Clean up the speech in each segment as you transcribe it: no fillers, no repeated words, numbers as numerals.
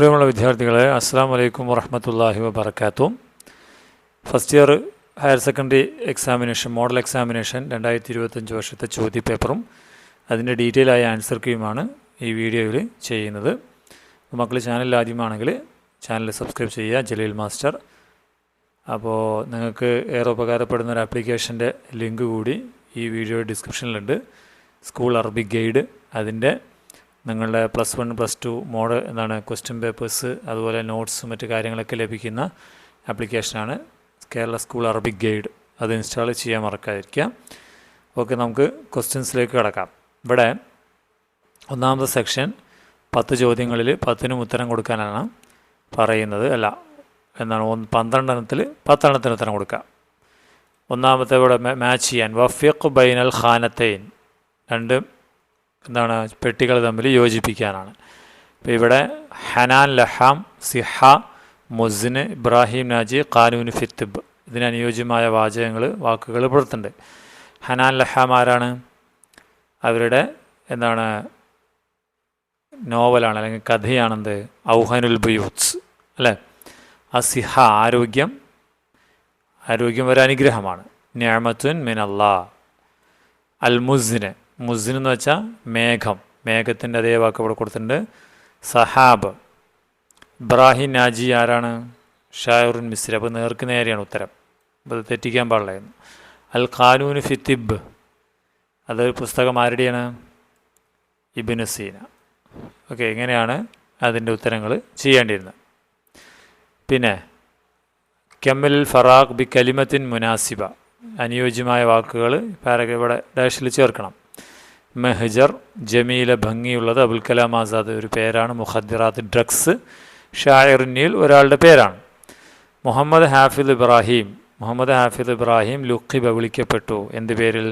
പ്രിയമുള്ള വിദ്യാർത്ഥികളെ, അസ്സലാമു അലൈക്കും വറഹ്മത്തുള്ളാഹി വബറകാതുഹു. First year higher secondary examination, model examination 2025 വർഷത്തെ ചോദ്യപേപ്പറും അതിൻ്റെ ഡീറ്റെയിൽ ആയ ആൻസർ കീയുമാണ് ഈ വീഡിയോയിൽ ചെയ്യുന്നത്. മക്കൾ ചാനൽ ആദ്യമാണെങ്കിൽ ചാനൽ സബ്സ്ക്രൈബ് ചെയ്യുക, ജലീൽ മാസ്റ്റർ. അപ്പോൾ നിങ്ങൾക്ക് ഏറെ ഉപകാരപ്പെടുന്ന ഒരു ആപ്ലിക്കേഷൻ്റെ ലിങ്ക് കൂടി ഈ വീഡിയോ ഡിസ്ക്രിപ്ഷനിലുണ്ട്. സ്കൂൾ അറബിക് ഗൈഡ്, അതിൻ്റെ നിങ്ങളുടെ +1 +2 മോഡ് ക്വസ്റ്റ്യൻ പേപ്പേഴ്സ്, അതുപോലെ നോട്ട്സ് മറ്റു കാര്യങ്ങളൊക്കെ ലഭിക്കുന്ന ആപ്ലിക്കേഷനാണ് കേരള സ്കൂൾ അറബിക് ഗൈഡ്. അത് ഇൻസ്റ്റാൾ ചെയ്യാൻ മറക്കാതിരിക്കുക. ഓക്കെ, നമുക്ക് ക്വസ്റ്റ്യൻസിലേക്ക് കിടക്കാം. ഇവിടെ ഒന്നാമത്തെ സെക്ഷൻ 10 ചോദ്യങ്ങളിൽ 10നും ഉത്തരം കൊടുക്കാനാണ് പറയുന്നത്. 12 എണ്ണത്തിൽ 10 എണ്ണത്തിന് ഉത്തരം കൊടുക്കുക. ഒന്നാമത്തെ ഇവിടെ മാച്ച് ചെയ്യാൻ വഫിഖ് ബൈനൽ ഖാനത്തൈൻ, രണ്ട് പെട്ടികൾ തമ്മിൽ യോജിപ്പിക്കാനാണ്. ഇപ്പോൾ ഇവിടെ ഹനാൻ, ലഹാം, സിഹ, മുസ്ന്, ഇബ്രാഹിം, നാജി, ഖാനൂൻ, ഫിത്തിബ്, ഇതിന് അനുയോജ്യമായ വാക്കുകൾ പുറത്തുണ്ട്. ഹനാൻ, ലഹാം ആരാണ്? അവരുടെ നോവലാണ് അല്ലെങ്കിൽ കഥയാണെന്ത്? ഔഹനുൽ ബുയൂത്സ് അല്ലേ. സിഹ ആരോഗ്യം ഒരു അനുഗ്രഹമാണ്. നിഅമത്തുൻ മിനല്ലാ. അൽ മുസ്ന് എന്ന് വെച്ചാൽ മേഘത്തിൻ്റെ അതേ വാക്ക് ഇവിടെ കൊടുത്തിട്ടുണ്ട്. സഹാബ്. ഇബ്രാഹിം, നാജി ആരാണ്? ഷായറുൻ മിസ്രി. അപ്പോൾ നേർക്ക് നേരെയാണ് ഉത്തരം, അപ്പോൾ അത് തെറ്റിക്കാൻ പാടില്ലായിരുന്നു. അൽ ഖാനൂൻ ഫിത്തിബ്, അതൊരു പുസ്തകം ആരുടെയാണ്? ഇബ്നു സീന. ഓക്കെ, ഇങ്ങനെയാണ് അതിൻ്റെ ഉത്തരങ്ങൾ ചെയ്യേണ്ടിയിരുന്നത്. പിന്നെ കെമ്മൽ ഫറാഖ് ബി കലിമത്തിൻ മുനാസിബ, അനുയോജ്യമായ വാക്കുകൾ ഇവിടെ ഡാഷിൽ ചേർക്കണം. മെഹജർ, ജമീല ഭംഗിയുള്ളത്. അബുൽ കലാം ആസാദ് ഒരു പേരാണ്. മുഖദ്ദിറാത്ത് ഡ്രഗ്സ്. ഷായറുന്നീൽ ഒരാളുടെ പേരാണ്. മുഹമ്മദ് ഹാഫിദ് ഇബ്രാഹിം ലുഖിബ വിളിക്കപ്പെട്ടു. എന്ത് പേരിൽ?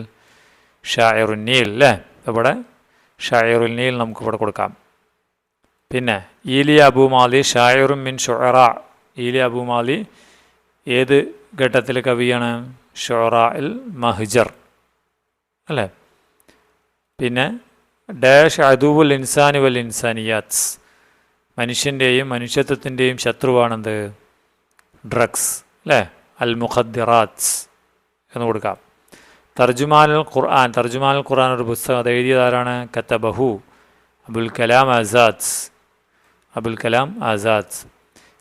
ഷായറുന്നീൽ അല്ലേ. ഇവിടെ ഷായറുന്നീൽ നമുക്കിവിടെ കൊടുക്കാം. പിന്നെ ഈലിയ അബു മാലി ഷായറും മിൻ ഷുഅറ. ഈലിയ അബു മാലി ഏത് ഘട്ടത്തിലെ കവിയാണ്? ഷുഅറയിൽ മഹ്ജർ അല്ലേ. പിന്നെ ഡാഷ് അദുവുൽ ഇൻസാനി വൽ ഇൻസാനിയാത്സ്, മനുഷ്യൻ്റെയും മനുഷ്യത്വത്തിൻ്റെയും ശത്രുവാണെന്ത്? ഡ്രഗ്സ് അല്ലേ. അൽ മുഖദ്ദിറാത്സ് എന്ന് കൊടുക്കാം. തർജുമാനുൽ ഖുർആൻ ഒരു പുസ്തകം, അത് എഴുതിയതാരാണ്? കതബഹു അബുൽ കലാം ആസാദ്.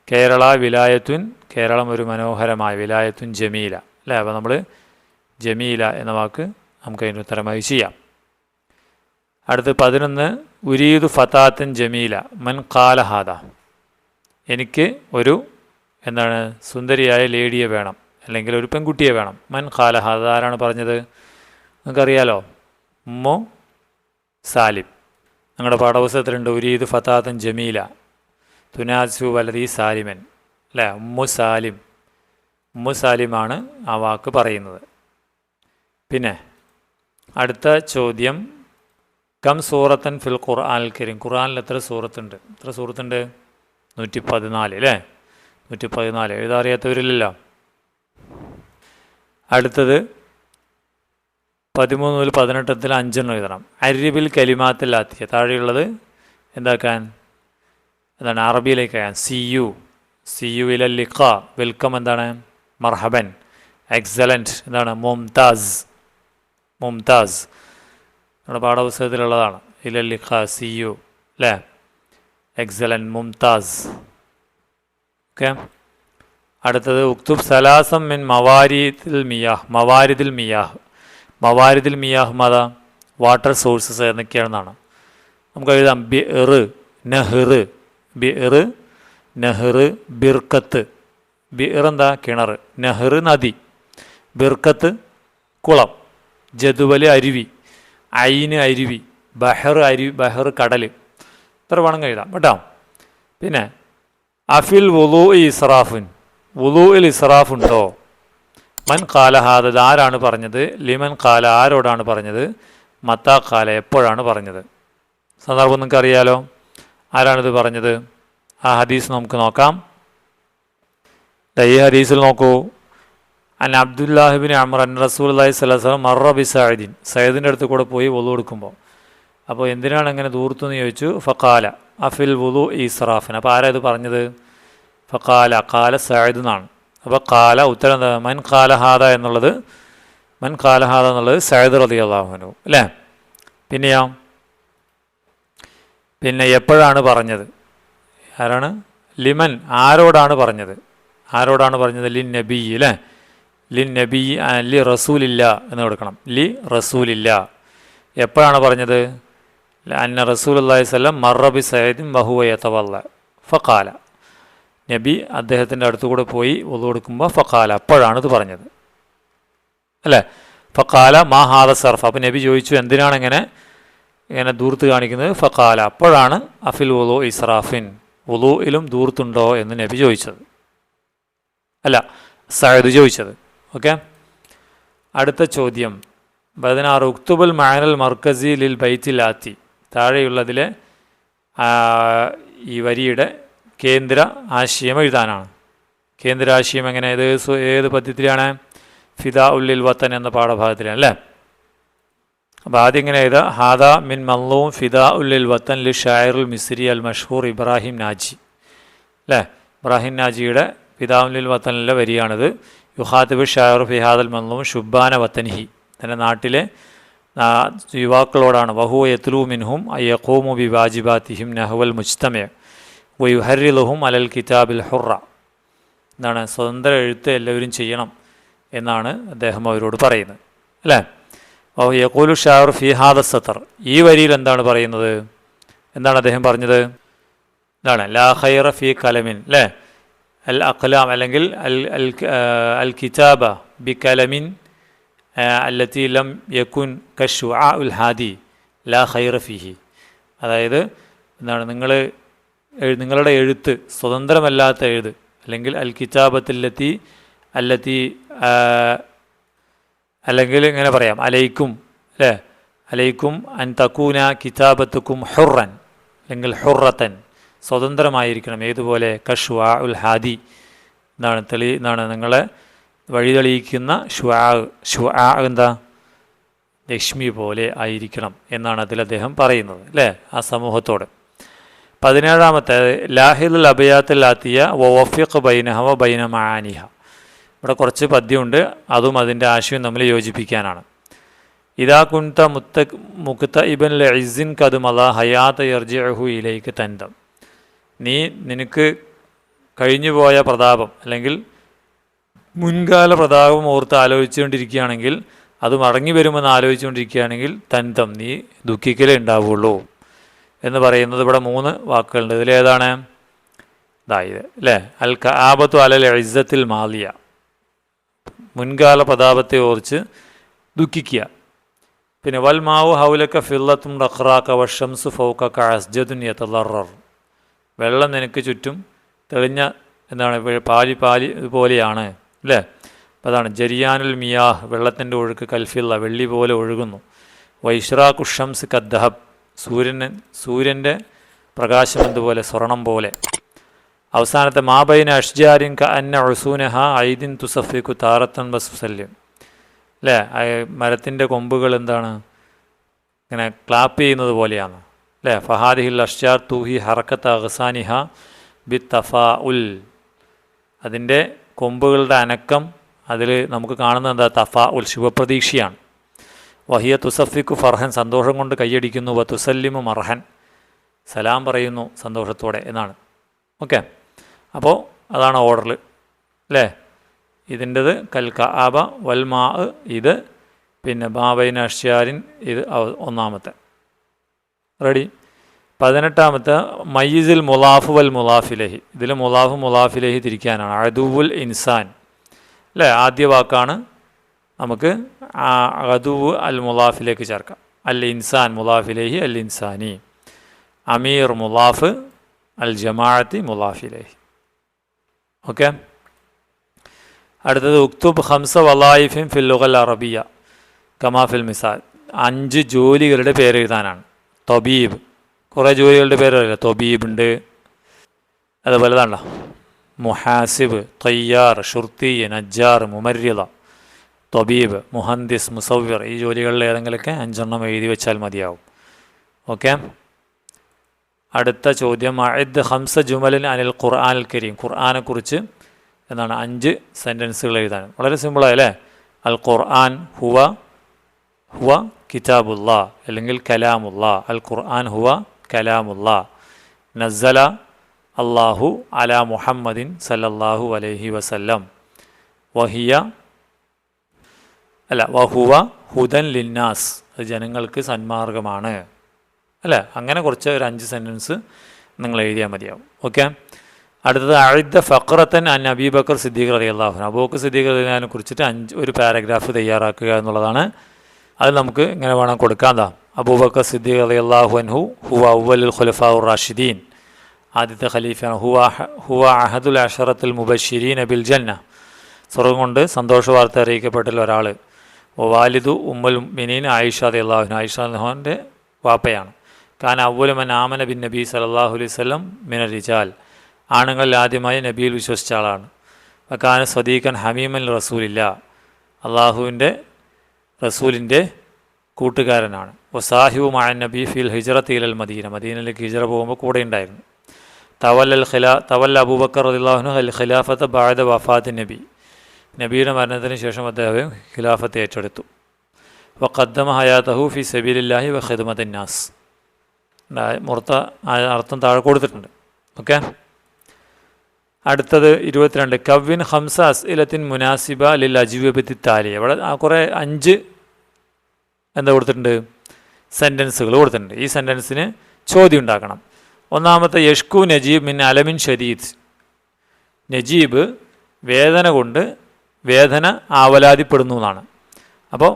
കേരള വിലായത്തുൻ, കേരളം ഒരു മനോഹരമായ, വിലായത്തുൻ ജമീല അല്ലേ. അപ്പോൾ നമ്മൾ ജമീല എന്ന വാക്ക് നമുക്ക് അതിന് ഉത്തരമായി ചെയ്യാം. അടുത്ത് 11 ഉരീദു ഫതാത്തൻ ജമീല മൻ ഖാല ഹാദ, എനിക്ക് ഒരു സുന്ദരിയായ ലേഡിയെ വേണം, അല്ലെങ്കിൽ ഒരു പെൺകുട്ടിയെ വേണം. മൻ ഖാല ഹാദ ആരാണ് പറഞ്ഞത്? നിങ്ങൾക്കറിയാലോ, ഉമ്മു സാലിം. നിങ്ങളുടെ പാഠപുസ്തകത്തിലുണ്ട് ഉരീദു ഫതാത്തൻ ജമീല തുനാസു വലതി സാലിമൻ അല്ലേ. ഉമ്മു സാലിമാണ് ആ വാക്ക് പറയുന്നത്. പിന്നെ അടുത്ത ചോദ്യം, കം സൂറത്തൻ ഫിൽ ഖുർആനിൽ കരീം, ഖുർആനിൽ എത്ര സൂറത്തുണ്ട്? 114 അല്ലേ. 114 എഴുതാറിയാത്തവരില്ലല്ലോ. അടുത്തത് 13 മുതൽ 18 5 എഴുതണം. അരിബിൽ കലിമാത്തിൽ ആത്തിയ, താഴെയുള്ളത് എന്താക്കാൻ? അറബിയിലേക്ക് അയക്കാൻ. സിയു ഇല ലിഖ, വെൽക്കം എന്താണ്? മർഹബൻ. എക്സലൻറ്റ് മുംതാസ് നമ്മുടെ പാഠപുസ്തകത്തിലുള്ളതാണ്. ഇല ലിഖ സിയു അല്ലേ. എക്സലൻറ്റ്, മുംതാസ്. ഓക്കെ, അടുത്തത് ഉക്തുബ് സലാസം മിൻ മവാരിദിൽ മിയാഹ് മത, വാട്ടർ സോഴ്സസ് എന്നൊക്കെയാണെന്നാണ് നമുക്ക് എഴുതാം. നെഹ്ർ, ബിർക്കത്ത്. ബിർ എന്താ? കിണർ. നെഹ്ർ നദി. ബിർക്കത്ത് കുളം. ജദുവൽ അരുവി. ഐന് അരുവി. ബഹർ കടൽ. ഇത്ര വേണം എഴുതാം കേട്ടോ. പിന്നെ അഫിൽ വുളൂഇൽ ഇസ്റാഫുണ്ടോ? മൻ ഖാല ഹാദ, ആരാണ് പറഞ്ഞത്? ലിമൻ ഖാല, ആരോടാണ് പറഞ്ഞത്? മത്താ ഖാല, എപ്പോഴാണ് പറഞ്ഞത്? സന്ദർഭം നിങ്ങൾക്ക് അറിയാലോ. ആരാണിത് പറഞ്ഞത്? ആ ഹദീസ് നമുക്ക് നോക്കാം. ഈ ഹദീസിൽ നോക്കൂ. അൻ അബ്ദുല്ലാഹിബിൻ അമർ അൻ റസൂലുള്ളാഹി സ്വല്ലല്ലാഹു അലൈഹി വസല്ലം മറ ബി സഅദിൻ, സയ്യിദിൻ്റെ അടുത്ത് കൂടെ പോയി വുളു എടുക്കുമ്പോൾ അപ്പോൾ എന്തിനാണ് ഇങ്ങനെ ദൂർത്തു എന്ന് ചോദിച്ചു. ഫക്കാല അഫിൽ വുളു ഇസ്റാഫിൻ. അപ്പോൾ ആരാ ഇത് പറഞ്ഞത്? ഫക്കാല കാല സഅദ് എന്നാണ്. അപ്പോൾ കാല ഉത്തരം എന്താ? മൻ കാല ഹാദ എന്നുള്ളത് സഅദ് റളിയല്ലാഹു അൻഹു അല്ലേ. പിന്നെയോ പിന്നെ എപ്പോഴാണ് പറഞ്ഞത്? ആരാണ്? ലിമൻ ആരോടാണ് പറഞ്ഞത്? ലിൻ നബി അല്ലേ. ലിൻ നബി ലി റസൂലില്ല എന്ന് കൊടുക്കണം. ലി റസൂലില്ല. എപ്പോഴാണ് പറഞ്ഞത്? അന്ന റസൂലുള്ളാഹി സ്വല്ലം മർറ ബി സഅദിൻ വഹുവ യതവല്ല ഫഖാല. നബി അദ്ദേഹത്തിൻ്റെ അടുത്തുകൂടെ പോയി വുളു എടുക്കുമ്പോൾ ഫഖാല അപ്പോഴാണ് ഇത് പറഞ്ഞത് അല്ലേ. ഫഖാല മാ ഹാദ സർഫ്. അപ്പോൾ നബി ചോദിച്ചു എന്തിനാണ് ഇങ്ങനെ ദൂർത്ത് കാണിക്കുന്നത്? ഫഖാല അപ്പോഴാണ് അഫിൽ വുളു ഇസ്റാഫിൻ, വുളുയിലും ദൂർത്തുണ്ടോ എന്ന് നബി ചോദിച്ചത്, അല്ല സഅദ് ചോദിച്ചത്. ഓക്കെ. അടുത്ത ചോദ്യം 16. ഉക്തുബുൽ മഅനൽ മർക്കസി ലിൽ ബൈത്തിൽ ആത്തി. താഴെയുള്ളതിലെ ഈ വരിയുടെ കേന്ദ്ര ആശയം എഴുതാനാണ്. കേന്ദ്ര ആശയം എങ്ങനെ? ഏത് പദ്യത്തിലാണ്? ഫിദാ ഉല്ലിൽ വത്തൻ എന്ന പാഠഭാഗത്തിലാണ് അല്ലേ. അപ്പോൾ ആദ്യം ഇങ്ങനെ എഴുതുക. ഹാദ മിൻ മൻളൂം ഫിദാ ഉല്ലിൽ വത്തൻ ലി ഷായറുൽ മിസ്രി അൽ മഷ്ഹൂർ ഇബ്രാഹിം നാജി അല്ലേ. ഇബ്രാഹിം നാജിയുടെ ഫിദാ ഉല്ലിൽ വത്തനിലെ വരിയാണിത്. യുഹാത്തിബ് ഷായർ ഫിഹാദൽ മൻളൂം ഷുബാന വത്തനിഹി. തൻ്റെ നാട്ടിലെ യുവാക്കളോടാണ്. വഹു യത്ലൂ മിൻഹും അയ്യഖൂമു ബി വാജിബാത്തിഹിം നഹ്വൽ മുജ്തമഅ വയുഹർറിലുഹും അലൽ കിതാബിൽ ഹുറ. എന്താണ്? സ്വതന്ത്ര എഴുത്ത് എല്ലാവരും ചെയ്യണം എന്നാണ് അദ്ദേഹം അവരോട് പറയുന്നത് അല്ലേ. യഖൂലു ഷായർ ഫി ഹാദ സത്തർ. ഈ വരിയിൽ എന്താണ് പറയുന്നത്? എന്താണ് അദ്ദേഹം പറഞ്ഞത്? എന്താണ്? ലാ ഖൈറ ഫി കലമിൻ അല്ലേ. അൽ അഖ്ലാം അല്ലെങ്കിൽ അൽ കിതാബ ബി കലമിൻ അല്ലത്തി ലം യകുൻ കശുആ ഉൽ ഹാദി ലാ ഖൈറ ഫിഹി. അതായത് എന്താണ്? നിങ്ങളുടെ എഴുത്ത് സ്വതന്ത്രമല്ലാത്ത എഴുത് അല്ലെങ്കിൽ അൽ കിതാബത്തില്ലത്തി അല്ലെങ്കിൽ ഇങ്ങനെ പറയാം അലൈക്കും അല്ലേ. അലൈക്കും അൻ തക്കൂന കിതാബത്തുക്കും ഹുറൻ അല്ലെങ്കിൽ ഹുറത്തൻ, സ്വതന്ത്രമായിരിക്കണം. ഏതുപോലെ? കഷുആ ഉൽ ഹാദി എന്നാണ് നിങ്ങളെ വഴി തെളിയിക്കുന്ന ഷുആ എന്താ? ലക്ഷ്മി പോലെ ആയിരിക്കണം എന്നാണ് അതിൽ അദ്ദേഹം പറയുന്നത് അല്ലേ ആ സമൂഹത്തോട്. 17 ലാഹിദുൽ അബയാത്തിൽ ആത്തിയ വഫിഖ് ബൈനഹ വ ബൈന മആനിഹ. ഇവിടെ കുറച്ച് പദ്യമുണ്ട്, അതും അതിൻ്റെ ആശയം തമ്മിൽ യോജിപ്പിക്കാനാണ്. ഇദാ കുൻത മുക്തഇബൻ ലഇസിൻ ഖദ് മള ഹയാത യർജിഉഹു ഇലൈക തൻദം. നിനക്ക് കഴിഞ്ഞുപോയ പ്രതാപം അല്ലെങ്കിൽ മുൻകാല പ്രതാപം ഓർത്ത് ആലോചിച്ചുകൊണ്ടിരിക്കുകയാണെങ്കിൽ, അത് മടങ്ങി വരുമെന്ന് ആലോചിച്ചുകൊണ്ടിരിക്കുകയാണെങ്കിൽ തൻദം, നീ ദുഃഖിക്കലേ ഉണ്ടാവുള്ളൂ എന്ന് പറയുന്നത് ഇവിടെ 3 വാക്കുകളുണ്ട്. ഇതിലേതാണ്? ഇതായത് അല്ലേ. അൽ കആബത്തു അലൽ ഇസ്സത്തിൽ മാലിയ, മുൻകാല പ്രതാപത്തെ ഓർച്ച് ദുഃഖിക്കുക. പിന്നെ വൽ മാവു ഹൗലക ഫില്ലത്തും റഖ്റാക വശംസു ഫൗകക അസ്ജദുൻ യതളറർ. വെള്ളം നിനക്ക് ചുറ്റും തെളിഞ്ഞ എന്താണ് പാലി പോലെയാണ് അല്ലേ. അപ്പോൾ അതാണ് ജരിയാനുൽ മിയാഹ്, വെള്ളത്തിൻ്റെ ഒഴുക്ക് കൽഫില്ല, വെള്ളി പോലെ ഒഴുകുന്നു. വൈഷ്റാഖു ഷംസ് കദ്ദഹബ്, സൂര്യൻ്റെ പ്രകാശം എന്തുപോലെ? സ്വർണം പോലെ. അവസാനത്തെ മാബൈന അഷ്ജാരിൻ ക അന്ന ഉസൂനഹ ഐദിൻ തുസഫിക്കു താറത്തൻ ബസുസല്യം അല്ലേ. മരത്തിൻ്റെ കൊമ്പുകൾ എന്താണ്? ഇങ്ങനെ ക്ലാപ്പ് ചെയ്യുന്നത് പോലെയാണ് അല്ലേ. ഫഹാദിഹിൽ അഷ്ജാർ തൂഹി ഹറക്കത്ത് അഹ്സാനിഹ ബി തഫാ ഉൽ. അതിൻ്റെ കൊമ്പുകളുടെ അനക്കം അതിൽ നമുക്ക് കാണുന്നത് എന്താ? തഫാ ഉൽ, ശുഭപ്രതീക്ഷയാണ്. വഹിയ തുസഫിക്കു ഫർഹൻ, സന്തോഷം കൊണ്ട് കൈയടിക്കുന്നു. വ തുസല്ലിമു മർഹൻ, സലാം പറയുന്നു സന്തോഷത്തോടെ എന്നാണ്. ഓക്കെ. അപ്പോൾ അതാണ് ഓർഡർ അല്ലേ. ഇതിൻ്റെത് കൽ കആബ വൽ മാ, ഇത് പിന്നെ ബാബൈന അഷ്യാരിൻ, ഇത് ഒന്നാമത്തെ. റെഡി. 18 മയ്യിസിൽ മുലാഫ് വൽ മുലാഫിലഹി. ഇതിൽ മുലാഫ് മുലാഫിലഹി തിരിക്കാനാണ്. അദുവുൽ ഇൻസാൻ അല്ലേ. ആദ്യ വാക്കാണ് നമുക്ക് അദുവ് അൽ മുലാഫിലേക്ക് ചേർക്കാം. അൽ ഇൻസാൻ മുലാഫിലഹി അൽ ഇൻസാനി. അമീർ മുലാഫ്, അൽ ജമാഅത്തി മുലാഫിലഹി. ഓക്കെ. അടുത്തത് ഉക്തുബ് ഖംസ വലായിഫിൻ ഫിൽ ലുഗൽ അറബിയ കമാ ഫിൽ മിസാൽ. 5 ജോലികളുടെ പേര് എഴുതാനാണ്. തൊബീബ്, കുറേ ജോലികളുടെ പേരല്ല. തൊബീബ് ഉണ്ട്, അതുപോലെ താണ്ട മുഹാസിബ്, തയ്യാർ, ഷുർത്തി, നജ്ജാർ, മുമര്യദ, തൊബീബ്, മുഹന്ദിസ്, മുസവ്വിർ. ഈ ജോലികളിൽ ഏതെങ്കിലുമൊക്കെ 5 എഴുതി വെച്ചാൽ മതിയാവും. ഓക്കെ. അടുത്ത ചോദ്യം, അഇദ് ഖംസ ജുമലിൻ അനിൽ ഖുർആനിൽ കരീം. ഖുർആനെക്കുറിച്ച് എന്താണ് 5 സെൻറ്റൻസുകൾ എഴുതാൻ. വളരെ സിമ്പിളായല്ലേ. അൽ ഖുർആൻ ഹുവ കിതാബുല്ലാ അല്ലെങ്കിൽ കലാമുല്ലാ. അൽ ഖുർആൻ ഹുവ കലാമുല്ലാ. നസ്സല അല്ലാഹു അലാ മുഹമ്മദിൻ സല്ലല്ലാഹു അലൈഹി വസല്ലം. വഹുവ ഹുദൻ ലിന്നാസ്. അത് ജനങ്ങൾക്ക് സന്മാർഗമാണ് അല്ലേ. അങ്ങനെ കുറച്ച് ഒരു 5 സെൻറ്റൻസ് നിങ്ങൾ എഴുതിയാൽ മതിയാവും. ഓക്കെ. അടുത്തത് അഇദ ഫഖറത്തൻ അൻ അബീബക്കർ സിദ്ദീഖ് റളിയല്ലാഹു അൻഹു. അബൂബക്കർ സിദ്ദീഖ് റളിയല്ലാഹുവിനെ കുറിച്ചിട്ട് ഒരു പാരഗ്രാഫ് തയ്യാറാക്കുക എന്നുള്ളതാണ്. അത് നമുക്ക് ഇങ്ങനെ വേണം കൊടുക്കാൻ. അബൂബക്കർ സിദ്ദീഖ് റളിയല്ലാഹു അൻഹു ഹുവ അവ്വലുൽ ഖുലഫാഉർ റാഷിദീൻ. ആദ്യത്തെ ഖലീഫയാണ്. ഹുവ അഹദുൽ അശറത്തുൽ മുബശ്ശിരീന ബിൽ ജന്ന. സ്വർഗ്ഗം കൊണ്ട് സന്തോഷ വാർത്ത അറിയിക്കപ്പെട്ടതിൽ ഒരാൾ. വാലിദു ഉമ്മുൽ മുഅ്മിനീൻ ആയിഷ റളിയല്ലാഹു അൻഹ. ആയിഷ റളിയല്ലാഹുവിൻ്റെ വാപ്പയാണ്. കാന അവ്വലു മൻ ആമന ബിൻ നബി സല്ലല്ലാഹു അലൈഹി വസല്ലം മിനർ റിജാൽ. ആണുങ്ങളിൽ ആദ്യമായി നബിയിൽ വിശ്വസിച്ച ആളാണ്. കാന സ്വദീഖൻ ഹമീമൻ റസൂലില്ല. അള്ളാഹുവിൻ്റെ റസൂലിൻ്റെ കൂട്ടുകാരനാണ്. വസാഹിബു മഅൻ നബി ഫിൽ ഹിജ്റത്തി ഇലൽ മദീന. മദീനയിലേക്ക് ഹിജ്റ പോകുമ്പോൾ കൂടെ ഉണ്ടായിരുന്നു. തവല്ല അബൂബക്കർ റളിയല്ലാഹു അൻഹു അൽ ഖിലാഫത ബഅദ വഫാത്തി നബി. നബിയുടെ മരണത്തിന് ശേഷം അദ്ദേഹം ഖിലാഫത്ത് ഏറ്റെടുത്തു. വഖദ്ദമ ഹയാതഹു ഫി സബീലില്ലാഹി വ ഖിദ്മത്തിൻ നാസ്. അർത്ഥം താഴെ കൊടുത്തിട്ടുണ്ട്. ഓക്കെ. അടുത്തത് 22. കവ്വിൻ ഹംസ അസ്ഇലത്തിൻ മുനാസിബ ലിൽ അജ്വിബത്തി താലിയ. ഇവിടെ കുറേ 5 എന്താ കൊടുത്തിട്ടുണ്ട്, സെൻറ്റൻസുകൾ കൊടുത്തിട്ടുണ്ട്. ഈ സെൻറ്റൻസിന് ചോദ്യം ഉണ്ടാക്കണം. ഒന്നാമത്തെ, യഷ്കു നജീബ് മിൻ അലമിൻ ഷദീദ്. നജീബ് വേദന ആവലാതിപ്പെടുന്നു എന്നാണ്. അപ്പോൾ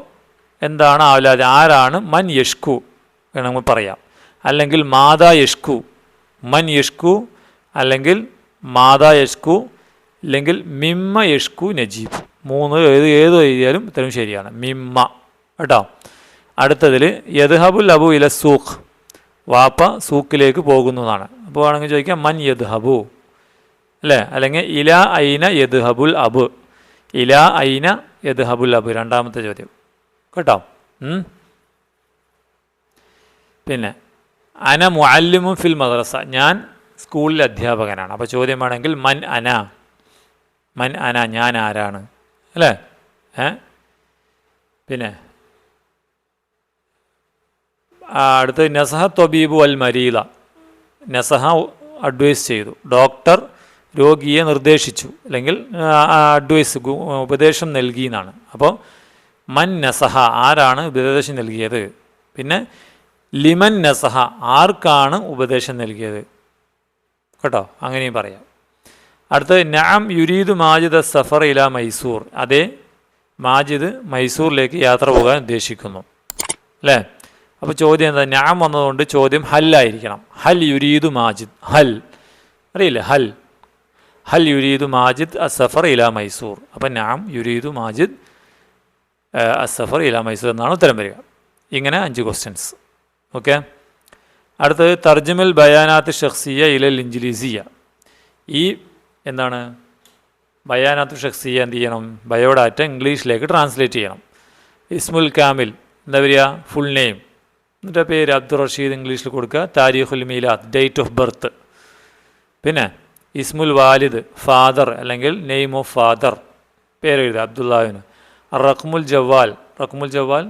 എന്താണ് ആവലാതി? ആരാണ്? മൻ യഷ്കു വേണമെങ്കിൽ പറയാം. അല്ലെങ്കിൽ മാതാ യഷ്കു, മൻ യഷ്കു, അല്ലെങ്കിൽ മാതാ യഷ്കു, അല്ലെങ്കിൽ മിമ്മ യഷ്കു നജീബ്. 3 ഏത് എഴുതിയാലും ഇത്തരം ശരിയാണ്. മിമ്മ കേട്ടോ. അടുത്തതിൽ യദ്ഹബുൽ അബു ഇല സൂഖ്. വാപ്പ സൂക്കിലേക്ക് പോകുന്നു എന്നാണ്. അപ്പോൾ വേണമെങ്കിൽ ചോദിക്കാം മൻ യദ്ഹബു അല്ലേ. അല്ലെങ്കിൽ ഇല ഐന യദ്ഹബുൽ അബു. ഇല ഐന യദ്ഹബുൽ അബു. രണ്ടാമത്തെ ചോദ്യം കേട്ടോ. പിന്നെ അന മുഅല്ലിമുൻ ഫിൽ മദ്രസ. ഞാൻ സ്കൂളിൽ അധ്യാപകനാണ്. അപ്പോൾ ചോദ്യമാണെങ്കിൽ മൻ അന ഞാൻ ആരാണ് അല്ലേ. പിന്നെ അടുത്ത് നസഹ ത്വബീബു അൽ മരീദ. നസഹ അഡ്വൈസ് ചെയ്തു. ഡോക്ടർ രോഗിയെ നിർദ്ദേശിച്ചു അല്ലെങ്കിൽ ഉപദേശം നൽകി എന്നാണ്. അപ്പോൾ മൻ നസഹ ആരാണ് ഉപദേശം നൽകിയത്. പിന്നെ ലിമൻ നസഹ ആർക്കാണ് ഉപദേശം നൽകിയത് കേട്ടോ. അങ്ങനെയും പറയാം. അടുത്തത് നഅം യുരീദു മാജിദ് സഫർ ഇല മൈസൂർ. അതേ, മാജിദ് മൈസൂറിലേക്ക് യാത്ര പോകാൻ ഉദ്ദേശിക്കുന്നു അല്ലേ. അപ്പോൾ ചോദ്യം എന്താ? നഅം വന്നതുകൊണ്ട് ചോദ്യം ഹല്ലായിരിക്കണം. ഹൽ യുരീദു മാജിദ്. ഹൽ അറിയില്ല. ഹൽ യുരീദു മാജിദ് അസഫർ ഇല മൈസൂർ. അപ്പം നഅം യുരീദു മാജിദ് അസഫർ ഇല മൈസൂർ എന്നാണ് ഉത്തരം വരിക. ഇങ്ങനെ 5 ക്വസ്റ്റ്യൻസ്. ഓക്കെ. അടുത്തത് തർജുമൽ ബയാനാത്ത് ഷഖ്സിയ ഇലൽ ഇൻജിലീസിയ. ഈ എന്താണ് ബയാനാത്ത് ഷഖ്സിയ എന്ത് ചെയ്യണം? ബയോഡാറ്റ ഇംഗ്ലീഷിലേക്ക് ട്രാൻസ്ലേറ്റ് ചെയ്യണം. ഇസ്മുൽ കാമിൽ എന്താ വരിക? Full name. എന്നിട്ട് പേര് അബ്ദുൾ റഷീദ് ഇംഗ്ലീഷിൽ കൊടുക്കുക. താരീഖുൽ മീലാദ് ഡേറ്റ് ഓഫ് ബർത്ത്. പിന്നെ ഇസ്മുൽ വാലിദ് ഫാദർ അല്ലെങ്കിൽ നെയിം ഓഫ് ഫാദർ പേര് എഴുതുക അബ്ദുല്ലാഹിന്. റഖ്മുൽ ജവാൽ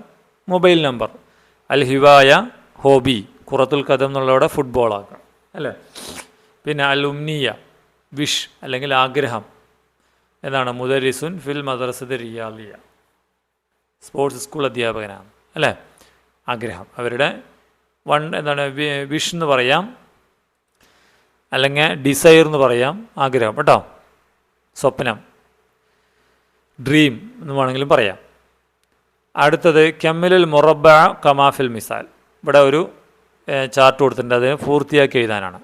മൊബൈൽ നമ്പർ. അൽ ഹിവായ ഹോബി. ഖുറത്തുൽ ഖദം എന്നുള്ളവിടെ ഫുട്ബോളാക്കണം അല്ലേ. പിന്നെ അൽ ഉംനിയ വിഷ് അല്ലെങ്കിൽ ആഗ്രഹം. എന്താണ്? മുദരിസുൻ ഫിൽ മദ്രസത്ത് റിയാദിയ. സ്പോർട്സ് സ്കൂൾ അധ്യാപകനാണ് അല്ലേ. ആഗ്രഹം അവരുടെ എന്താണ് വിഷ് എന്ന് പറയാം, അല്ലെങ്കിൽ ഡിസയർ എന്ന് പറയാം. ആഗ്രഹം കേട്ടോ. സ്വപ്നം, ഡ്രീം എന്ന് വേണമെങ്കിലും പറയാം. അടുത്തത് കെമ്മിലുൽ മുറബ്ബ കമാഫിൽ മിസാൽ. ഇവിടെ ഒരു ചാർട്ട് കൊടുത്തിട്ടുണ്ട്. അതിന് പൂർത്തിയാക്കി എഴുതാനാണ്.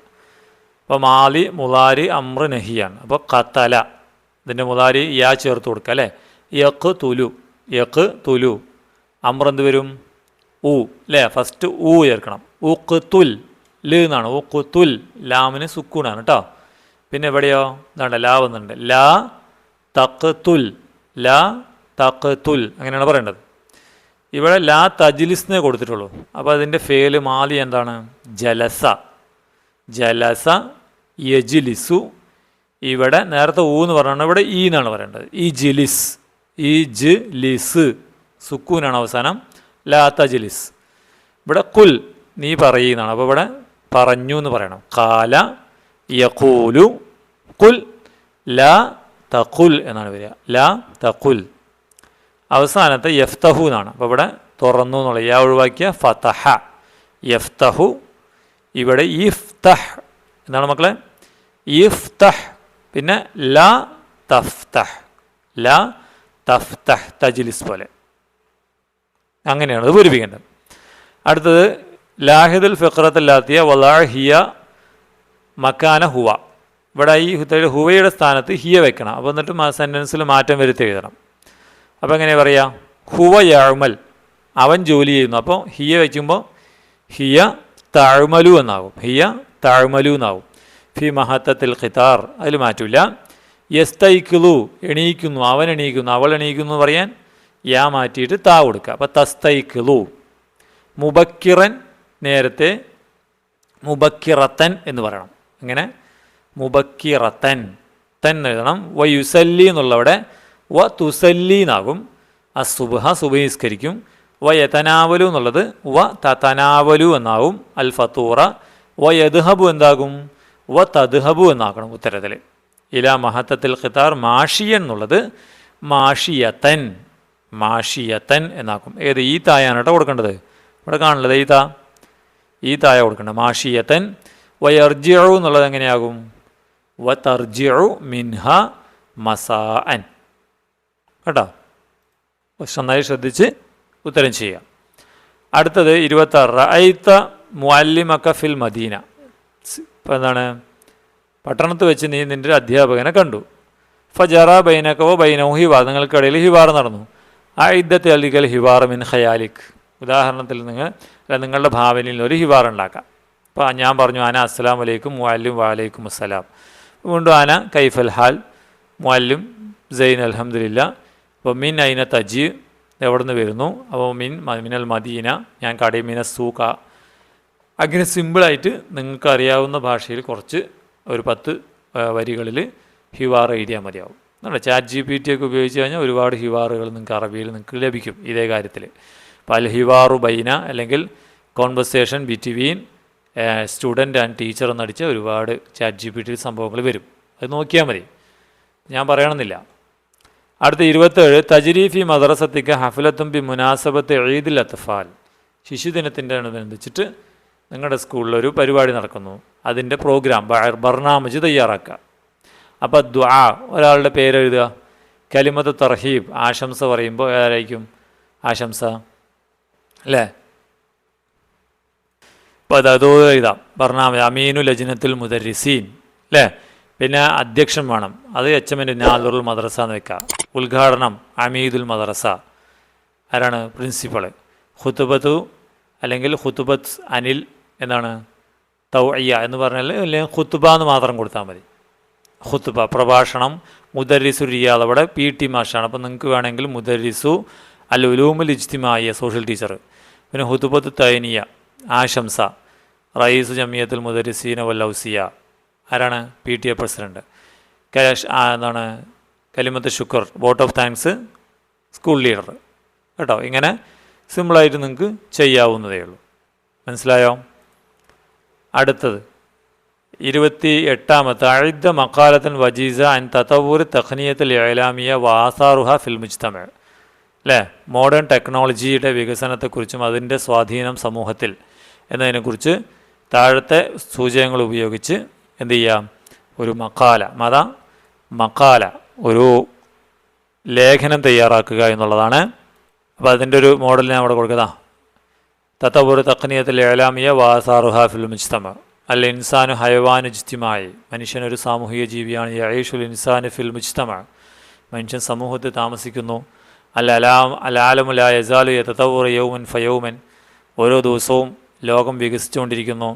അപ്പോൾ മാലി മുലാരി അമ്ര നഹിയാണ്. അപ്പോൾ ഖതല ഇതിൻ്റെ മുലാരി യാ ചേർത്ത് കൊടുക്കുക അല്ലേ. യഖ് തുലു അമ്ര എന്ത് വരും? ഊ അല്ലേ. ഫസ്റ്റ് ഊ ചേർക്കണം. ഉഖ്തുൽ ല് എന്നാണ്. ഉഖ്തുൽ ലാമിന് സുക്കൂണാണ് കേട്ടോ. പിന്നെ എവിടെയോ എന്താണ്ട് ലാ വന്നിട്ടുണ്ട്. ലാ തഖ്തുൽ അങ്ങനെയാണ് പറയേണ്ടത്. ഇവിടെ ലാ തജ്ലിസ്ന്നേ കൊടുത്തിട്ടുള്ളൂ. അപ്പോൾ അതിൻ്റെ ഫേല് മാലി എന്താണ്? ജലസ. ജലസ യജ്ലിസു. ഇവിടെ നേരത്തെ ഊ എന്ന് പറഞ്ഞാൽ ഇവിടെ ഈ എന്നാണ് പറയേണ്ടത്. ഈ ജിലിസ്, ഈ ജ് ലിസ്, സുക്കൂനാണ് അവസാനം. ലാ തജ്ലിസ്. ഇവിടെ കുൽ നീ പറയുന്നതാണ്. അപ്പോൾ ഇവിടെ പറഞ്ഞു എന്ന് പറയണം. കാല യഖൂലു കുൽ ലാ തഖുൽ എന്നാണ് വരിക. ലാ തഖുൽ. അവസാനത്തെ യഫ്തഹു എന്നാണ്. അപ്പോൾ ഇവിടെ തുറന്നു എന്നുള്ള യാ ഒഴിവാക്കിയ ഫതഹ യഫ്തഹു. ഇവിടെ ഇഫ്തഹ് എന്താണ് മക്കളെ? ഇഫ്തഹ്. പിന്നെ ലാ തഫ്തഹ്. ലാ തഫ്തഹ് തജ്ലിസ് പോലെ. അങ്ങനെയാണ് അത് പൂരിപ്പിക്കേണ്ടത്. അടുത്തത് ലാഹിദുൽ ഫിഖ്റത്തല്ലാത്തിയ വലാഹിയ മക്കാന ഹുവ. ഇവിടെ ഈ ഹുവയുടെ സ്ഥാനത്ത് ഹിയ വെക്കണം. അപ്പോൾ എന്നിട്ട് സെൻറ്റൻസിൽ മാറ്റം വരുത്തി എഴുതണം. അപ്പോൾ എങ്ങനെ പറയുക? ഹുവ യഅ്മൽ, അവൻ ജോലി ചെയ്യുന്നു. അപ്പോൾ ഹിയ വയ്ക്കുമ്പോൾ ഹിയ തഅ്മലു എന്നാകും. ഹിയ തഅ്മലു എന്നാകും. ഫി മഹത്തത്തിൽ ഖിതാർ, അതിൽ മാറ്റില്ല. യസ്തൈഖിലു എണീക്കുന്നു, അവൻ എണീക്കുന്നു, അവൾ എണീക്കുന്നു എന്ന് പറയാൻ യാ മാറ്റിയിട്ട് താ കൊടുക്കുക. അപ്പോൾ തസ്തൈഖിലു. മുബക്കിറൻ നേരത്തെ മുബക്കിറത്തൻ എന്ന് പറയണം. അങ്ങനെ മുബക്കിറത്തൻ തൻ എഴുതണം. വ യുസല്ലി എന്നുള്ളവിടെ വ തുസല്ലി എന്നാകും. അസുബ്ഹ സുബഹിസ്കരിക്കും. വ യതനാവലു എന്നുള്ളത് വ തതനാവലു എന്നാകും. അൽ ഫത്തൂറ. വ യദ്ഹബു എന്താകും? വ തദ്ഹബു എന്നാക്കണം ഉത്തരത്തിൽ. ഇലാ മഹത്തത്തിൽ ഖിതാർ മാഷിയൻ എന്നുള്ളത് മാഷിയത്തൻ, മാഷിയത്തൻ എന്നാക്കും. ഏത്? ഈ തായാണ് കേട്ടോ കൊടുക്കേണ്ടത്. ഇവിടെ കാണുള്ളത് ഈ തായ കൊടുക്കേണ്ടത്. മാഷിയത്തൻ. വയർജിഉ എന്നുള്ളത് എങ്ങനെയാകും? വ തർജിഉ മിൻഹ മസാഅൻ. കേട്ടോ, നന്നായി ശ്രദ്ധിച്ച് ഉത്തരം ചെയ്യുക. അടുത്തത് 26. റഅയ്ത മുഅല്ലിമക ഫിൽ മദീന. ഇപ്പം എന്താണ്? പട്ടണത്ത് വെച്ച് നീ നിൻ്റെ അധ്യാപകനെ കണ്ടു. ഫജറ ബൈനകവോ ബൈനഹു ഹിവാർ, നിങ്ങൾക്കിടയിൽ ഹിവാർ നടന്നു. അഇദ്ദത്ത് അലികൽ ഹിവാർ മിൻ ഖയാലിക്. ഉദാഹരണത്തിൽ നിങ്ങളുടെ ഭാവനയിൽ ഒരു ഹിവാർ ഉണ്ടാക്കാം. അപ്പോൾ ഞാൻ പറഞ്ഞു ആന അസ്സലാമു അലൈക്കും, മുഅല്ലിം വഅലൈക്കും അസ്സലാം. വീണ്ടും ആന കൈഫൽ ഹാൽ, മുഅല്ലിം സൈൻ അൽഹംദുലില്ലാ. അപ്പോൾ മിൻ ഐന തജി, എവിടെ നിന്ന് വരുന്നു? അപ്പോൾ മിനൽ മദീന, ഞാൻ കടയിൽ മിന സൂക്ക. അങ്ങനെ സിമ്പിളായിട്ട് നിങ്ങൾക്ക് അറിയാവുന്ന ഭാഷയിൽ കുറച്ച് ഒരു 10 വരികളിൽ ഹിവാർ എഴുതിയാൽ മതിയാവും. നമ്മുടെ ചാറ്റ് GPT ഒക്കെ ഉപയോഗിച്ച് കഴിഞ്ഞാൽ ഒരുപാട് ഹിവാറുകൾ നിങ്ങൾക്ക് അറബിയിൽ നിങ്ങൾക്ക് ലഭിക്കും ഇതേ കാര്യത്തിൽ. അപ്പോൾ അൽ ഹിവാറു ബൈന അല്ലെങ്കിൽ conversation between student and teacher എന്നടിച്ച ഒരുപാട് ചാറ്റ് GPT സംഭവങ്ങൾ വരും. അത് നോക്കിയാൽ മതി, ഞാൻ പറയണമെന്നില്ല. അടുത്ത 27. തജ്രീഫി മദ്രസത്തിക്ക് ഹഫലത്തും ബി മുനാസബത്ത് ഈദുൽ അത്ഫാൽ. ശിശുദിനത്തിൻ്റെയോടനുബന്ധിച്ചിട്ട് നിങ്ങളുടെ സ്കൂളിലൊരു പരിപാടി നടക്കുന്നു, അതിൻ്റെ പ്രോഗ്രാം ബർനാമജ് തയ്യാറാക്കുക. അപ്പോൾ ദുആ, ഒരാളുടെ പേരെഴുതുക. കലിമത്ത് തർഹീബ്, ആശംസ പറയുമ്പോൾ ഏതായിരിക്കും ആശംസ? അല്ലേ? അപ്പോൾ അതോ എഴുതാം ബർനാമജ് അമീനു ലജ്നത്തുൽ മുദർരിസീൻ. അല്ലേ? പിന്നെ അധ്യക്ഷൻ വേണം, അത് HM നാദുറുൽ മദ്രസ എന്ന് വെക്കുക. ഉദ്ഘാടനം അമീദുൽ മദ്രസ, ആരാണ്? പ്രിൻസിപ്പൾ. ഖുതുബത്തു അല്ലെങ്കിൽ ഖുതുബത്ത് അനിൽ എന്താണ്? തൗഇയ എന്ന് പറഞ്ഞാൽ അല്ലെങ്കിൽ ഖുതുബ എന്ന് മാത്രം കൊടുത്താൽ മതി. ഖുതുബ പ്രഭാഷണം. മുദർരിസു റിയാദ്, അവിടെ PT മാഷാണ്. അപ്പോൾ നിങ്ങൾക്ക് വേണമെങ്കിൽ മുദർരിസു അൽ ഉലൂമുൽ ഇജ്തിമാഇയ്യ, സോഷ്യൽ ടീച്ചർ. പിന്നെ ഖുതുബത്തു തൈനിയ, ആശംസ. റയീസു ജമിയത്തുൽ മുദർരിസീന വൽ ഔസിയ, ആരാണ്? PTA president. എന്താണ്? കലിമത്ത് ശുക്ർ, vote of thanks, school leader. കേട്ടോ, ഇങ്ങനെ സിമ്പിളായിട്ട് നിങ്ങൾക്ക് ചെയ്യാവുന്നതേ ഉള്ളൂ. മനസ്സിലായോ? അടുത്തത് 28. അഇദ്ദ മഖാലത്തൻ വജീസ അൻ തതവ്വുർ തഖ്നിയത്തുൽ ഇഅ്ലാമിയ വആസാറുഹ ഫിൽ മുജ്തമ. അല്ലേ? മോഡേൺ ടെക്നോളജിയുടെ വികസനത്തെക്കുറിച്ചും അതിൻ്റെ സ്വാധീനം സമൂഹത്തിൽ എന്നതിനെക്കുറിച്ച് താഴത്തെ സൂചകങ്ങൾ ഉപയോഗിച്ച് എന്ത് ചെയ്യാം? ഒരു മക്കാല ഒരു ലേഖനം തയ്യാറാക്കുക എന്നുള്ളതാണ്. അപ്പോൾ അതിൻ്റെ ഒരു മോഡൽ ഞാൻ അവിടെ കൊടുക്കുക. തതവ്വുർ തഖ്നിയത്തുൽ ഇഅ്ലാമിയ വആസാറുഹ ഫിൽ മുജ്തമ. അൽ ഇൻസാനു ഹയവാനു ഇജ്തിമായി, മനുഷ്യനൊരു സാമൂഹിക ജീവിയാണ്. യഈഷുൽ ഇൻസാനു ഫിൽ മുജ്തമ, മനുഷ്യൻ സമൂഹത്തിൽ താമസിക്കുന്നു. അലാലമു ലാ യസാലു യതതവ്വറു യൗമൻ ഫയൗമൻ, ഓരോ ദിവസവും ലോകം വികസിച്ചുകൊണ്ടിരിക്കുന്നു.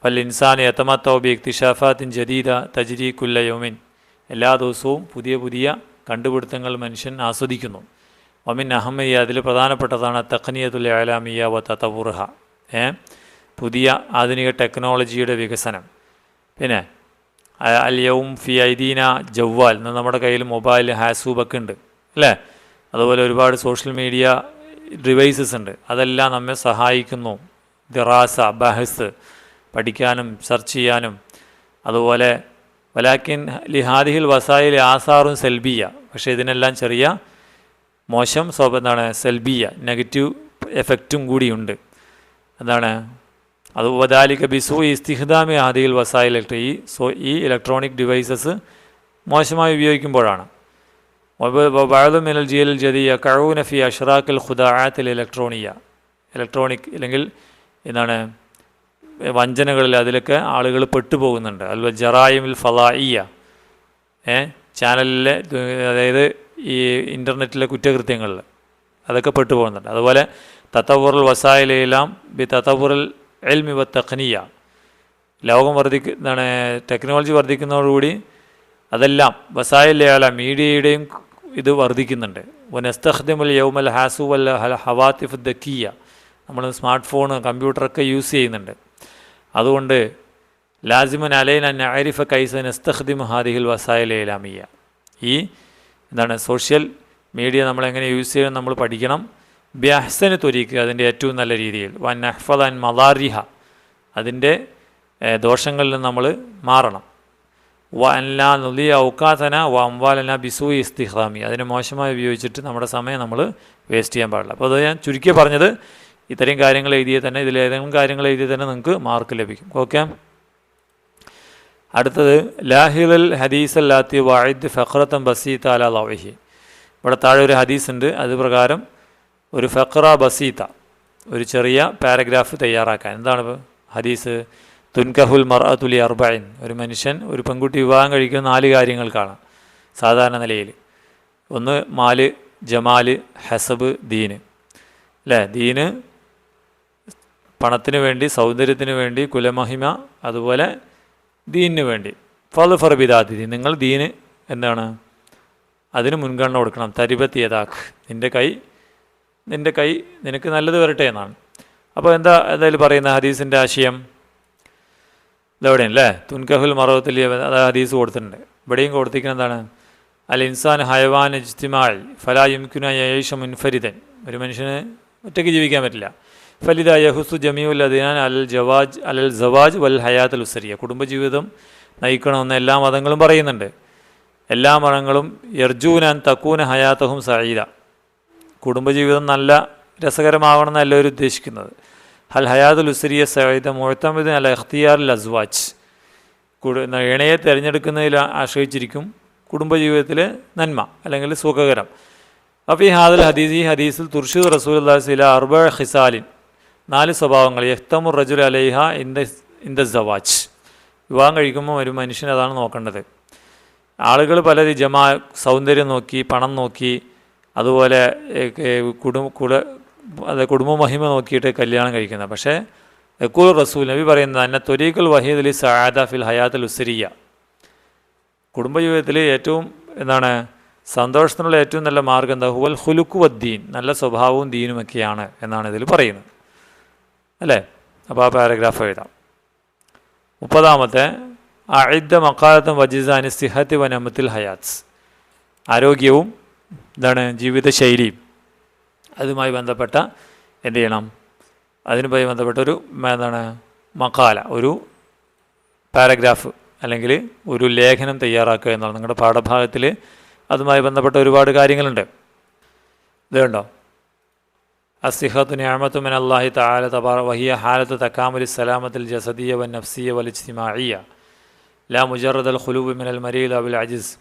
വൽ ഇൻസാൻ യതമത്തഉ ബി ഇക്തിശാഫാത്തിൻ ജദീദ തജ്രി കുല്ല യൗമിൻ, എല്ലാ ദിവസവും പുതിയ പുതിയ കണ്ടുപിടുത്തങ്ങൾ മനുഷ്യൻ ആസ്വദിക്കുന്നു. ഒമിൻ അഹമ്മയ്യ അതിൽ പ്രധാനപ്പെട്ടതാണ് തഖ്നിയത്തുൽ ഇഅലാമിയ്യ വ തതവ്വുറുഹ, പുതിയ ആധുനിക ടെക്നോളജിയുടെ വികസനം. പിന്നെ അൽ യൗം ഫി ഐദീന ജവ്വാൽ, ഇന്ന് നമ്മുടെ കയ്യിൽ മൊബൈൽ ഹാസൂബൊക്കെ ഉണ്ട് അല്ലേ. അതുപോലെ ഒരുപാട് സോഷ്യൽ മീഡിയ ഡിവൈസസ് ഉണ്ട്. അതെല്ലാം നമ്മെ സഹായിക്കുന്നു. ദിറാസ, ബഹസ് പഠിക്കാനും സെർച്ച് ചെയ്യാനും. അതുപോലെ വലാക്കിൻ ലിഹാദിഹിൽ വസായിൽ ആസാറും സെൽബിയ, പക്ഷേ ഇതിനെല്ലാം ചെറിയ മോശം സെൽബിയ നെഗറ്റീവ് എഫക്റ്റും കൂടിയുണ്ട്. എന്താണ് അത്? വദാലിക ബിസു ഇസ്തിഖ്ദാമി ഹാദിഹിൽ വസായിൽ, ഈ ഇലക്ട്രോണിക് ഡിവൈസസ് മോശമായി ഉപയോഗിക്കുമ്പോഴാണ്. വബഅദു മിനൽ ജിയൽ ജദീദ് യഖഊന ഫി അഷ്റാഖിൽ ഖുദാഅത്തിൽ ഇലക്ട്രോണിക് അല്ലെങ്കിൽ എന്താണ് വഞ്ചനകളിൽ അതിലൊക്കെ ആളുകൾ പെട്ടുപോകുന്നുണ്ട്. അൽ ജറായിമുൽ ഫളാഇയ്യ, ചാനലിലെ അതായത് ഈ ഇൻ്റർനെറ്റിലെ കുറ്റകൃത്യങ്ങളിൽ അതൊക്കെ പെട്ടുപോകുന്നുണ്ട്. അതുപോലെ തതവ്വുറുൽ വസായിലെല്ലാം ബി തതവ്വുറുൽ ഇൽമി വ തഖ്നിയ, ലോകം ടെക്നോളജി വർദ്ധിക്കുന്നതോടുകൂടി അതെല്ലാം വസായിലെല്ലാം മീഡിയയുടെയും ഇത് വർദ്ധിക്കുന്നുണ്ട്. വനസ്തഖ്ദിമുൽ യൗമൽ ഹാസു വൽ ഹവാത്തിഫ് ദക്കിയ, നമ്മൾ സ്മാർട്ട് ഫോണ് കമ്പ്യൂട്ടറൊക്കെ യൂസ് ചെയ്യുന്നുണ്ട്. അതുകൊണ്ട് ലാസിമൻ അലൈന നഅരിഫ കൈസ നസ്തഖ്ദിമു ഹാദിഹിൽ വസായിൽ ഇലാമിയ, ഈ സോഷ്യൽ മീഡിയ നമ്മളെങ്ങനെ യൂസ് ചെയ്യണം നമ്മൾ പഠിക്കണം. ബിഅഹ്സനി ത്വരീഖ്, അതിൻ്റെ ഏറ്റവും നല്ല രീതിയിൽ. വൻ നഹ്ഫദ അൻ മദാരിഹ, അതിൻ്റെ ദോഷങ്ങളിൽ നമ്മൾ മാറണം. വ അൻലാ നുലിയ ഔക്കാതന വ അംവാലന ബിസൂഇ ഇസ്തിഖ്ദാമി, അതിനെ മോശമായി ഉപയോഗിച്ചിട്ട് നമ്മുടെ സമയം നമ്മൾ വേസ്റ്റ് ചെയ്യാൻ പാടില്ല. അപ്പോൾ അത് ഞാൻ ചുരുക്കി പറഞ്ഞത്. ഇത്രയും കാര്യങ്ങൾ എഴുതിയാൽ തന്നെ, ഇതിലേതെങ്കിലും കാര്യങ്ങൾ എഴുതിയാൽ തന്നെ നിങ്ങൾക്ക് മാർക്ക് ലഭിക്കും. ഓക്കെ. അടുത്തത് ലാഹിൽ ഹദീസ് അല്ലാത്തി വായിദ് ഫഖ്റത്തൻ ബസീത്ത അലാ ലൗഹി. ഇവിടെ താഴെ ഒരു ഹദീസ് ഉണ്ട്. അത് പ്രകാരം ഒരു ഫഖ്റ ബസീത്ത, ഒരു ചെറിയ പാരഗ്രാഫ് തയ്യാറാക്കാൻ. എന്താണ് ഹദീസ്? തുൻകഹുൽ മർഅതു ലി അർബഇൻ, ഒരു മനുഷ്യൻ ഒരു പെൺകുട്ടി വിവാഹം കഴിക്കുന്ന 4 കാര്യങ്ങൾക്കാണ് സാധാരണ നിലയിൽ. ഒന്ന് മാല്, ജമാല്, ഹസബ്, ദീന് അല്ലേ. ദീന് പണത്തിന് വേണ്ടി, സൗന്ദര്യത്തിന് വേണ്ടി, കുലമഹിമ, അതുപോലെ ദീനിന് വേണ്ടി. ഫദ്ഫർ ബിദാതി, നിങ്ങൾ ദീന് എന്താണ് അതിന് മുൻഗണന കൊടുക്കണം. തരിബത്ത് യദാഖ്, നിൻ്റെ കൈ നിനക്ക് നല്ലത് വരട്ടെ എന്നാണ്. അപ്പോൾ എന്തായാലും പറയുന്ന ഹദീസിൻ്റെ ആശയം ഇതെവിടെയല്ലേ? തുൻകഹുൽ മറവത്തിൽ അത് ഹദീസ് കൊടുത്തിട്ടുണ്ട്. ഇവിടെയും കൊടുത്തിരിക്കുന്നത് എന്താണ്? അൽ ഇൻസാൻ ഹയവാൻ ഇജ്തിമാഇ ഫലാ യുംകിനു യഈഷ മുൻഫരിദൻ, ഒരു മനുഷ്യന് ഒറ്റയ്ക്ക് ജീവിക്കാൻ പറ്റില്ല. ഫലിദ യഹുസു ജമീഉൽ അദ്യാൻ അലൽ സവാജ് വൽ ഹയാത്തുൽ ഉസ്രിയ, കുടുംബജീവിതം നയിക്കണമെന്ന് എല്ലാ മതങ്ങളും പറയുന്നുണ്ട്. എല്ലാ മതങ്ങളും യർജൂനാൻ തക്കൂന ഹയാത്തഹും സഈദ, കുടുംബജീവിതം നല്ല രസകരമാവണമെന്ന് എല്ലാവരും ഉദ്ദേശിക്കുന്നത്. ഹൽ ഹയാത്തുൽ ഉസ്രിയ സഈദ മുഅ്തമിദൻ അല ഇഖ്തിയാറിൽ അസ്വാജ്, ഇണയെ തിരഞ്ഞെടുക്കുന്നതിൽ ആശ്രയിച്ചിരിക്കും കുടുംബജീവിതത്തിൽ നന്മ അല്ലെങ്കിൽ സുഖകരം. അപ്പോൾ ഈ ഹദീസ്, ഈ ഹദീസിൽ തുർഷിദ് റസൂലുള്ളാഹി സ്വല്ലല്ലാഹു അലൈഹി വസല്ലം 4 ഖിസാലിൻ, 4 സ്വഭാവങ്ങൾ യഖ്തമുർ റജുൽ അലൈഹ ഇൻദ സവാജ്, വിവാഹം കഴിക്കുമ്പോൾ ഒരു മനുഷ്യൻ അതാണ് നോക്കേണ്ടത്. ആളുകൾ പലരും സൗന്ദര്യം നോക്കി, പണം നോക്കി, അതുപോലെ കുടുംബ മഹിമ നോക്കിയിട്ട് കല്യാണം കഴിക്കുന്നത്. പക്ഷേ യഖൂൽ റസൂൽ, നബി പറയുന്നത് അന്ന ത്വരീഖുൽ വഹീദ് ലി സഅദ ഫിൽ ഹയാത്തുൽ ഉസ്രിയ, കുടുംബജീവിതത്തിൽ ഏറ്റവും സന്തോഷത്തിനുള്ള ഏറ്റവും നല്ല മാർഗ്ഗം എന്താ? ഹുവൽ ഖുലുഖു വദ്ദീൻ, നല്ല സ്വഭാവവും ദീനുമൊക്കെയാണ് എന്നാണ് ഇതിൽ പറയുന്നത് അല്ലേ. അപ്പോൾ ആ പാരഗ്രാഫ് എഴുതാം. 30-ാമത്തെ അഇദ്ദ മഖാലത്തും വജിസാനി സിഹത്തി വനമത്തിൽ ഹയാത്ത്, ആരോഗ്യവും ജീവിതശൈലിയും അതുമായി ബന്ധപ്പെട്ട എന്ത് ചെയ്യണം? അതിനുമായി ബന്ധപ്പെട്ട ഒരു മഖാല, ഒരു പാരഗ്രാഫ് അല്ലെങ്കിൽ ഒരു ലേഖനം തയ്യാറാക്കുക എന്നാണ്. നിങ്ങളുടെ പാഠഭാഗത്തിൽ അതുമായി ബന്ധപ്പെട്ട ഒരുപാട് കാര്യങ്ങളുണ്ട്. ഇത് കണ്ടോ? അസ്സിഹത്തു നിഅമത്തു മിനല്ലാഹി തആല തബാറ വഹിയ ഹാലത്തു തകാമുലി സലാമത്തിൽ ജസദിയ വൻ നഫ്സിയ വൽ ഇജ്തിമാഇയ ലാ മുജറദൽ ഖുലൂബ് മിനൽ മരീദ് അബിൽ അജിസ്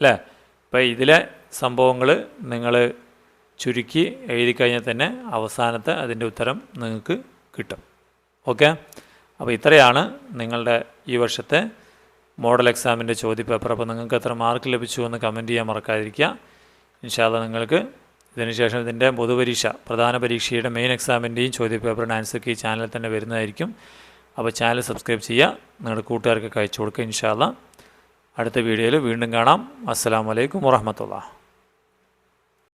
അല്ലേ. അപ്പോൾ ഇതിലെ സംഭവങ്ങൾ നിങ്ങൾ ചുരുക്കി എഴുതി കഴിഞ്ഞാൽ തന്നെ അവസാനത്തെ അതിൻ്റെ ഉത്തരം നിങ്ങൾക്ക് കിട്ടും. ഓക്കെ. അപ്പോൾ ഇത്രയാണ് നിങ്ങളുടെ ഈ വർഷത്തെ മോഡൽ എക്സാമിൻ്റെ ചോദ്യപേപ്പർ. അപ്പോൾ നിങ്ങൾക്ക് എത്ര മാർക്ക് ലഭിച്ചു എന്ന് കമൻറ്റ് ചെയ്യാൻ മറക്കാതിരിക്കുക. ഇൻഷാ അല്ലാഹ് നിങ്ങൾക്ക് ഇതിനുശേഷം ഇതിൻ്റെ പൊതുപരീക്ഷ, പ്രധാന പരീക്ഷയുടെ മെയിൻ എക്സാമിൻ്റെയും ചോദ്യപേപ്പറിൻ്റെ ആൻസർ ഈ ചാനലിൽ തന്നെ വരുന്നതായിരിക്കും. അപ്പോൾ ചാനൽ സബ്സ്ക്രൈബ് ചെയ്യുക, നിങ്ങളുടെ കൂട്ടുകാർക്കൊക്കെ അയച്ചു കൊടുക്കുക. ഇൻഷാ അല്ലാഹ് അടുത്ത വീഡിയോയിൽ വീണ്ടും കാണാം. അസ്സലാമു അലൈക്കും വറഹ്മത്തുള്ളാഹി.